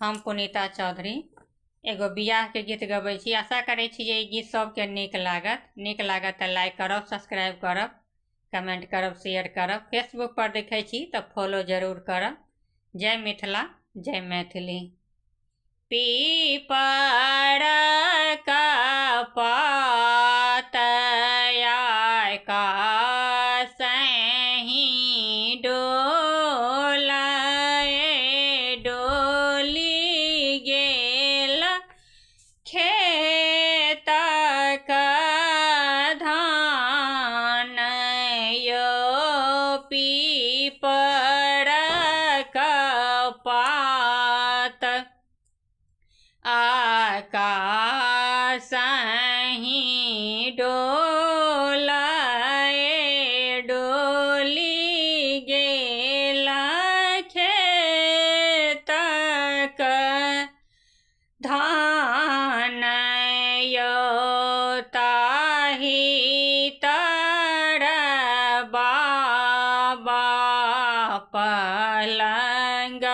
हम पुनीता चौधरी एगो बियाह के गीत गबै छी। आशा करै छी जे ई गीत सबके नीक लागत तऽ लाइक करब, सब्सक्राइब करब, कमेंट करब, शेयर करब। फेसबुक पर देखै छी तऽ फॉलो जरूर करब। जय मिथिला, जय मैथिली। पीपर का पातया कासहि डोली गेल खेतक धान यो पीपर का पात आकासहि डोली गेल खेतक धान यो ताहि तर बाबा पलंग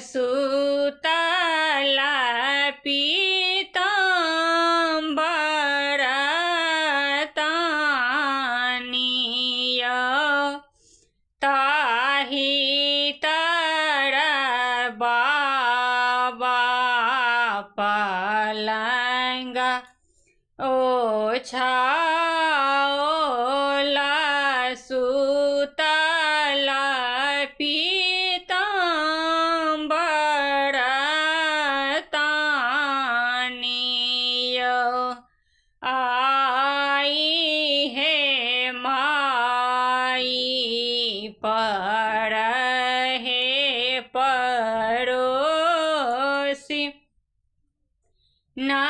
सुतल पीताम्बर तानियो ताहि तर बाबा पलंग ओछाओल सुतल पीताम्बर तानियो आई हे माई पर हे पड़ोसी ना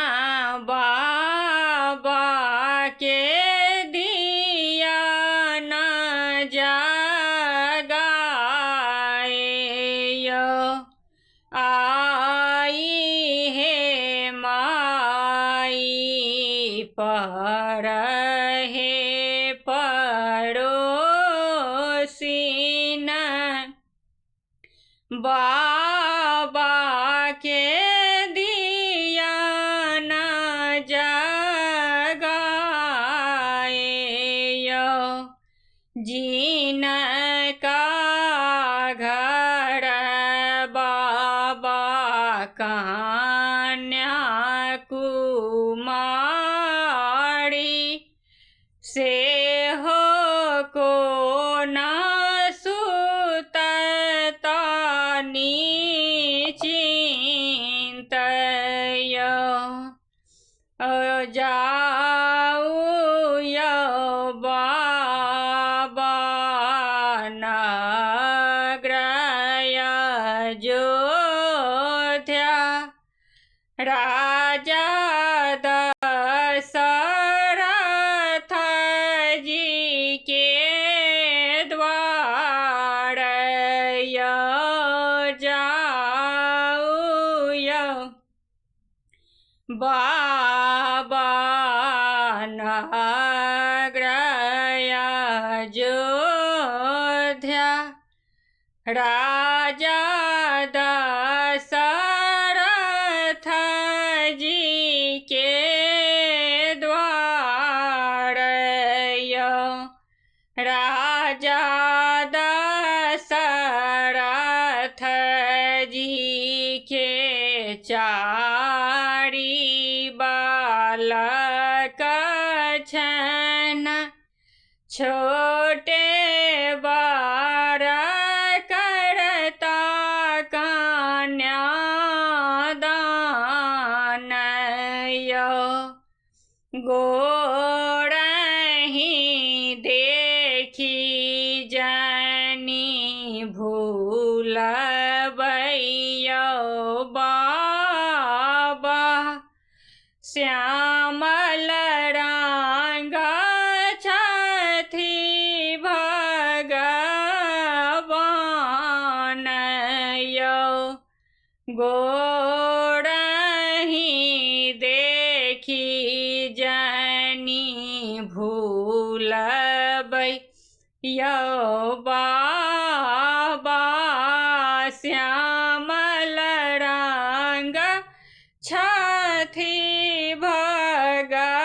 बाबा के दिया न जगाए आई हे माई पर हे पड़ोसी न बाबा के दिया न जगाए जिनका घर बाबा कन्या कुमारी से हो को न सुतता निश्चिंतयो जाऊ यो बाबा नग्रय अयोध्या राजा दशरथ जी के द्वार जाऊ यो बाबा नग्रय अयोध्या राजा दशरथ जी के द्वार राजा दशरथ जी के चारि बालक छन छोटे बर करता कन्यादान गोरहि देखी जनी भूलबैयो बाबा श्यामल रंग छथि भगवान गोरहि देखी जनी भूलबै यौ बा श्यामल रंग छथि भगवान।